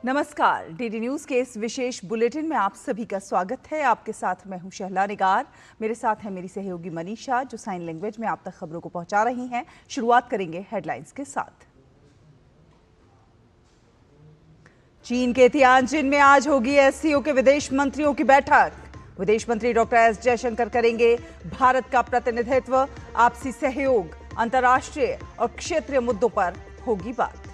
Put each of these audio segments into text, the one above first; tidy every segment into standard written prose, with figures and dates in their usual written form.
नमस्कार, DD news के इस विशेष बुलेटिन में आप सभी का स्वागत है। आपके साथ मैं हूं शहला निगार। मेरे साथ है मेरी सहयोगी मनीषा, जो साइन लैंग्वेज में आप तक खबरों को पहुंचा रही हैं। शुरुआत करेंगे हेडलाइंस के साथ। चीन के तियानजिन में आज होगी एससीओ के विदेश मंत्रियों की बैठक। विदेश मंत्री डॉक्टर एस जयशंकर करेंगे भारत का प्रतिनिधित्व। आपसी सहयोग, अंतर्राष्ट्रीय और क्षेत्रीय मुद्दों पर होगी बात।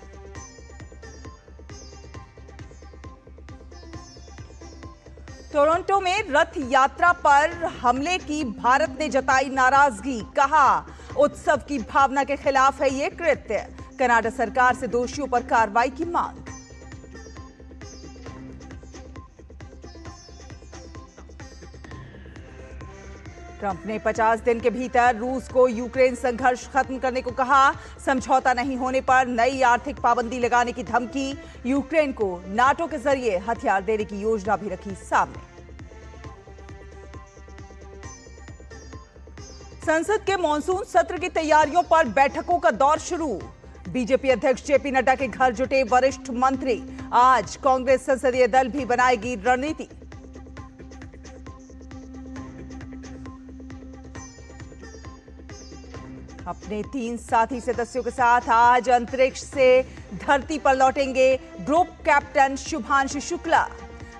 टोरंटो में रथ यात्रा पर हमले की भारत ने जताई नाराजगी। कहा, उत्सव की भावना के खिलाफ है ये कृत्य। कनाडा सरकार से दोषियों पर कार्रवाई की मांग। ट्रंप ने 50 दिन के भीतर रूस को यूक्रेन संघर्ष खत्म करने को कहा। समझौता नहीं होने पर नई आर्थिक पाबंदी लगाने की धमकी। यूक्रेन को नाटो के जरिए हथियार देने की योजना भी रखी सामने। संसद के मॉनसून सत्र की तैयारियों पर बैठकों का दौर शुरू। बीजेपी अध्यक्ष जेपी नड्डा के घर जुटे वरिष्ठ मंत्री। आज कांग्रेस संसदीय दल भी बनाएगी रणनीति। अपने 3 साथी सदस्यों के साथ आज अंतरिक्ष से धरती पर लौटेंगे ग्रुप कैप्टन शुभांशु शुक्ला।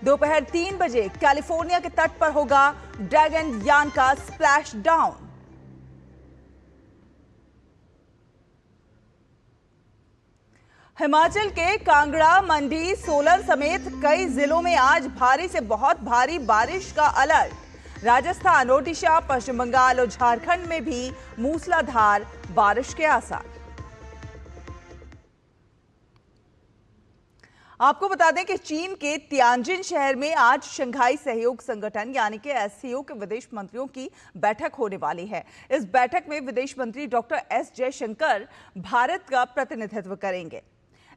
दोपहर 3 बजे कैलिफोर्निया के तट पर होगा ड्रैगन यान का स्प्लैश डाउन। हिमाचल के कांगड़ा, मंडी, सोलन समेत कई जिलों में आज भारी से बहुत भारी बारिश का अलर्ट। राजस्थान, ओडिशा, पश्चिम बंगाल और झारखंड में भी मूसलाधार बारिश के आसार। आपको बता दें कि चीन के तियानजिन शहर में आज शंघाई सहयोग संगठन यानी कि एससीओ के विदेश मंत्रियों की बैठक होने वाली है। इस बैठक में विदेश मंत्री डॉक्टर एस जयशंकर भारत का प्रतिनिधित्व करेंगे।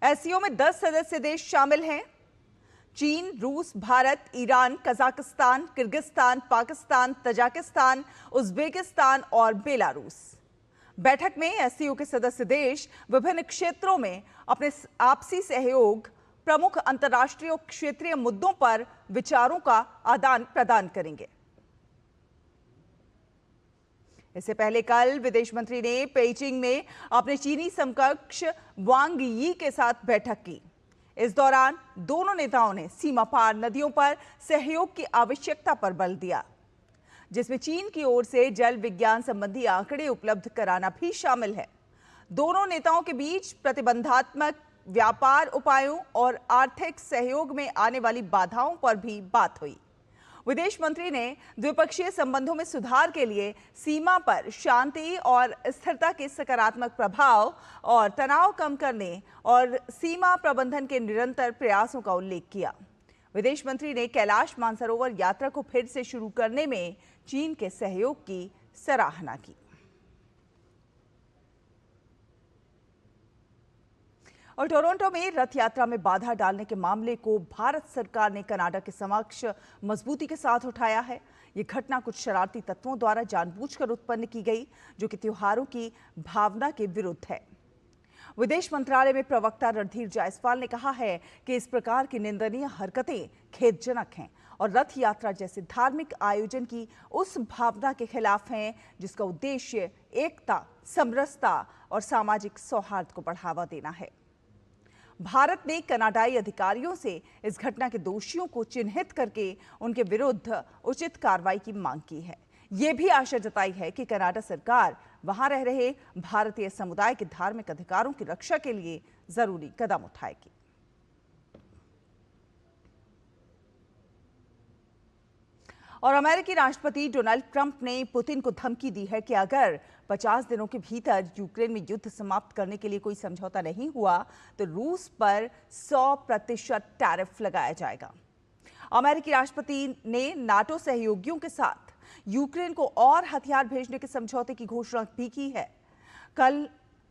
एससीओ में 10 सदस्य देश शामिल हैं। चीन, रूस, Bharat, Iran, Kazakhstan, Kyrgyzstan, Pakistan, Tajikistan, Uzbekistan और बेलारूस। बैठक में एससीओ के सदस्य देश विभिन्न क्षेत्रों में अपने आपसी सहयोग, प्रमुख अंतर्राष्ट्रीय और क्षेत्रीय मुद्दों पर विचारों का आदान प्रदान करेंगे। इससे पहले कल विदेश मंत्री ने पेइचिंग में अपने चीनी समकक्ष वांग यी के साथ बैठक की। इस दौरान दोनों नेताओं ने सीमा पार नदियों पर सहयोग की आवश्यकता पर बल दिया, जिसमें चीन की ओर से जल विज्ञान संबंधी आंकड़े उपलब्ध कराना भी शामिल है। दोनों नेताओं के बीच प्रतिबंधात्मक व्यापार उपायों और आर्थिक सहयोग में आने वाली बाधाओं पर भी बात हुई। विदेश मंत्री ने द्विपक्षीय संबंधों में सुधार के लिए सीमा पर शांति और स्थिरता के सकारात्मक प्रभाव और तनाव कम करने और सीमा प्रबंधन के निरंतर प्रयासों का उल्लेख किया। विदेश मंत्री ने कैलाश मानसरोवर यात्रा को फिर से शुरू करने में चीन के सहयोग की सराहना की। और टोरंटो में रथ यात्रा में बाधा डालने के मामले को भारत सरकार ने कनाडा के समक्ष मजबूती के साथ उठाया है। ये घटना कुछ शरारती तत्वों द्वारा जानबूझकर उत्पन्न की गई, जो कि त्योहारों की भावना के विरुद्ध है। विदेश मंत्रालय में प्रवक्ता रणधीर जायसवाल ने कहा है कि इस प्रकार की निंदनीय हरकतें खेदजनक हैं और रथ यात्रा जैसे धार्मिक आयोजन की उस भावना के खिलाफ हैं जिसका उद्देश्य एकता, समरसता और सामाजिक सौहार्द को बढ़ावा देना है। भारत ने कनाडाई अधिकारियों से इस घटना के दोषियों को चिन्हित करके उनके विरुद्ध उचित कार्रवाई की मांग की है। ये भी आशा जताई है कि कनाडा सरकार वहां रह रहे भारतीय समुदाय के धार्मिक अधिकारों की रक्षा के लिए जरूरी कदम उठाएगी। और अमेरिकी राष्ट्रपति डोनाल्ड ट्रंप ने पुतिन को धमकी दी है कि अगर 50 दिनों के भीतर यूक्रेन में युद्ध समाप्त करने के लिए कोई समझौता नहीं हुआ तो रूस पर 100% टैरिफ लगाया जाएगा। अमेरिकी राष्ट्रपति ने नाटो सहयोगियों के साथ यूक्रेन को और हथियार भेजने के समझौते की घोषणा भी की है। कल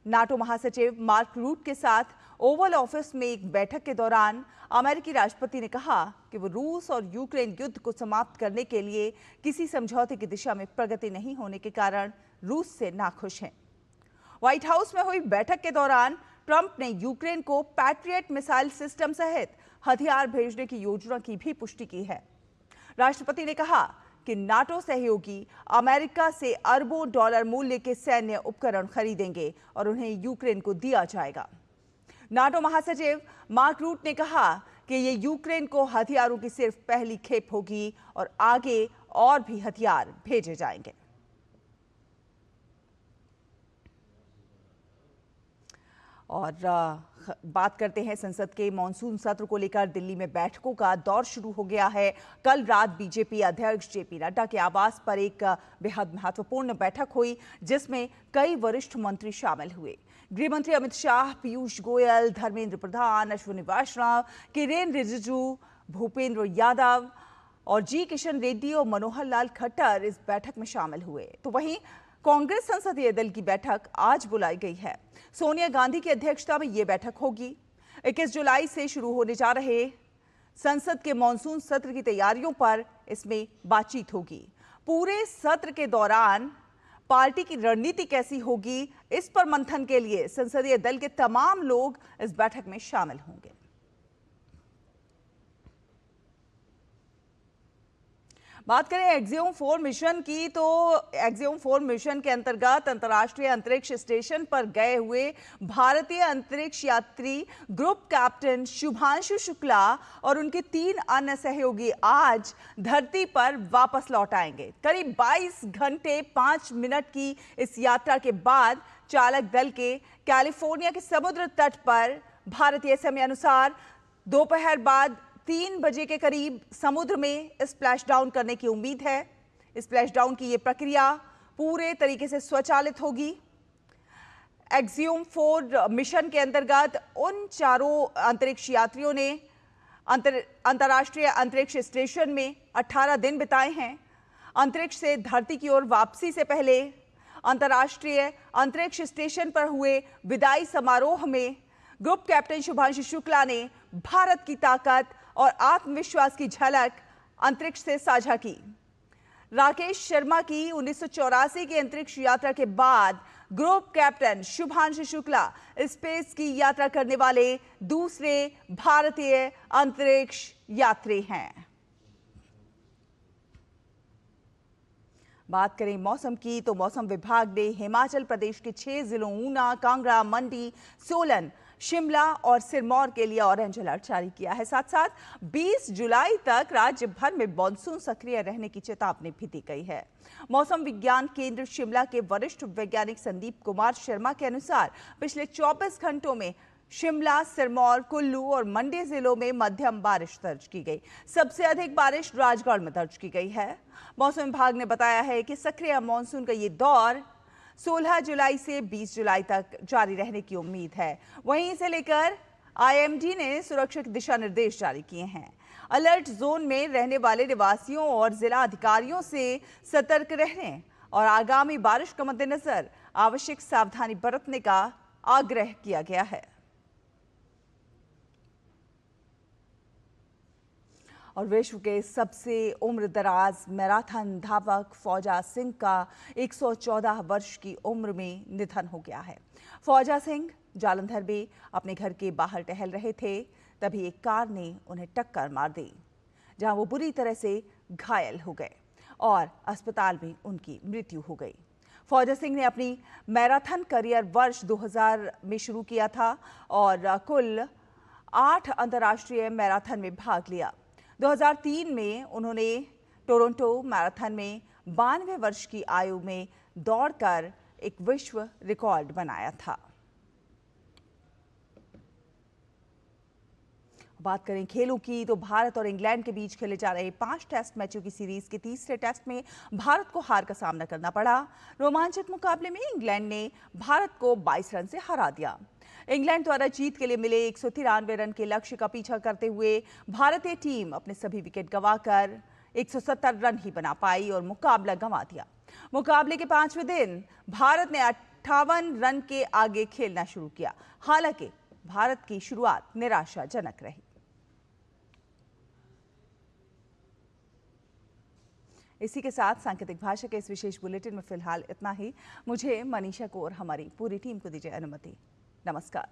नाटो महासचिव मार्क रूट के साथ ओवल ऑफिस में एक बैठक के दौरान अमेरिकी राष्ट्रपति ने कहा कि वो रूस और यूक्रेन युद्ध को समाप्त करने के लिए किसी समझौते की दिशा में प्रगति नहीं होने के कारण रूस से नाखुश हैं। व्हाइट हाउस में हुई बैठक के दौरान ट्रंप ने यूक्रेन को पैट्रियट मिसाइल सिस्टम सहित हथियार भेजने की योजना की भी पुष्टि की है। राष्ट्रपति ने कहा कि नाटो सहयोगी अमेरिका से अरबों डॉलर मूल्य के सैन्य उपकरण खरीदेंगे और उन्हें यूक्रेन को दिया जाएगा। नाटो महासचिव मार्क रूट ने कहा कि ये यूक्रेन को हथियारों की सिर्फ पहली खेप होगी और आगे और भी हथियार भेजे जाएंगे। और बात करते हैं संसद के मॉनसून सत्र को लेकर। दिल्ली में बैठकों का दौर शुरू हो गया है। कल रात बीजेपी अध्यक्ष जेपी नड्डा के आवास पर एक बेहद महत्वपूर्ण बैठक हुई, जिसमें कई वरिष्ठ मंत्री शामिल हुए। गृह मंत्री अमित शाह, पीयूष गोयल, धर्मेंद्र प्रधान, अश्विनी वैष्णव, किरेन रिजिजू, भूपेंद्र यादव और जी किशन रेड्डी और मनोहर लाल खट्टर इस बैठक में शामिल हुए। तो वहीं कांग्रेस संसदीय दल की बैठक आज बुलाई गई है। सोनिया गांधी की अध्यक्षता में यह बैठक होगी। 21 जुलाई से शुरू होने जा रहे संसद के मॉनसून सत्र की तैयारियों पर इसमें बातचीत होगी। पूरे सत्र के दौरान पार्टी की रणनीति कैसी होगी, इस पर मंथन के लिए संसदीय दल के तमाम लोग इस बैठक में शामिल होंगे। बात करें एक्सियोम 4 मिशन की, तो एक्सियोम 4 मिशन के अंतर्गत अंतर्राष्ट्रीय अंतरिक्ष स्टेशन पर गए हुए भारतीय अंतरिक्ष यात्री ग्रुप कैप्टन शुभांशु शुक्ला और उनके 3 अन्य सहयोगी आज धरती पर वापस लौट आएंगे। करीब 22 घंटे 5 मिनट की इस यात्रा के बाद चालक दल के कैलिफोर्निया के समुद्र तट पर भारतीय समय अनुसार दोपहर बाद 3 बजे के करीब समुद्र में स्प्लैश डाउन करने की उम्मीद है। स्प्लैश डाउन की यह प्रक्रिया पूरे तरीके से स्वचालित होगी। एक्सियोम 4 मिशन के अंतर्गत उन चारों अंतरिक्ष यात्रियों ने अंतर्राष्ट्रीय अंतरिक्ष स्टेशन में 18 दिन बिताए हैं। अंतरिक्ष से धरती की ओर वापसी से पहले अंतर्राष्ट्रीय अंतरिक्ष स्टेशन पर हुए विदाई समारोह में ग्रुप कैप्टन शुभांशु शुक्ला ने भारत की ताकत और आत्मविश्वास की झलक अंतरिक्ष से साझा की। राकेश शर्मा की 1984 की अंतरिक्ष यात्रा के बाद group captain Shubhanshu Shukla space की यात्रा करने वाले दूसरे भारतीय अंतरिक्ष यात्री हैं। बात करें मौसम की, तो मौसम विभाग ने हिमाचल प्रदेश के 6 जिलों ऊना, कांगड़ा, मंडी, सोलन, शिमला और सिरमौर के लिए ऑरेंज अलर्ट जारी किया है। साथ साथ 20 जुलाई तक राज्य भर में मानसून सक्रिय रहने की चेतावनी भी दी गई है। मौसम विज्ञान केंद्र शिमला के वरिष्ठ वैज्ञानिक संदीप कुमार शर्मा के अनुसार पिछले 24 घंटों में शिमला, सिरमौर, कुल्लू और मंडी जिलों में मध्यम बारिश दर्ज की गई। सबसे अधिक बारिश राजगढ़ में दर्ज की गई है। मौसम विभाग ने बताया है कि सक्रिय मानसून का ये दौर 16 जुलाई से 20 जुलाई तक जारी रहने की उम्मीद है। वहीं इसे लेकर आईएमडी ने सुरक्षित दिशा निर्देश जारी किए हैं। अलर्ट जोन में रहने वाले निवासियों और जिला अधिकारियों से सतर्क रहने और आगामी बारिश के मद्देनजर आवश्यक सावधानी बरतने का आग्रह किया गया है। और विश्व के सबसे उम्रदराज मैराथन धावक फौजा सिंह का 114 वर्ष की उम्र में निधन हो गया है। फौजा सिंह जालंधर में अपने घर के बाहर टहल रहे थे, तभी एक कार ने उन्हें टक्कर मार दी, जहां वो बुरी तरह से घायल हो गए और अस्पताल में उनकी मृत्यु हो गई। फौजा सिंह ने अपनी मैराथन करियर वर्ष 2000 में शुरू किया था और कुल 8 अंतर्राष्ट्रीय मैराथन में भाग लिया। 2003 में उन्होंने टोरंटो मैराथन में 92 वर्ष की आयु में दौड़कर एक विश्व रिकॉर्ड बनाया था। बात करें खेलों की, तो भारत और इंग्लैंड के बीच खेले जा रहे 5 टेस्ट मैचों की सीरीज के तीसरे टेस्ट में भारत को हार का सामना करना पड़ा। रोमांचक मुकाबले में इंग्लैंड ने भारत को 22 रन से हरा दिया। इंग्लैंड द्वारा जीत के लिए मिले 193 रन के लक्ष्य का पीछा करते हुए भारतीय टीम अपने सभी विकेट गंवाकर 170 रन ही बना पाई और मुकाबला गंवा दिया। मुकाबले के 5वें दिन भारत ने 58 रन के आगे खेलना शुरू किया। हालांकि भारत की शुरुआत निराशाजनक रही। इसी के साथ सांकेतिक भाषा के इस विशेष बुलेटिन में फिलहाल इतना ही। मुझे, मनीषा को और हमारी पूरी टीम को दीजिए अनुमति। नमस्कार।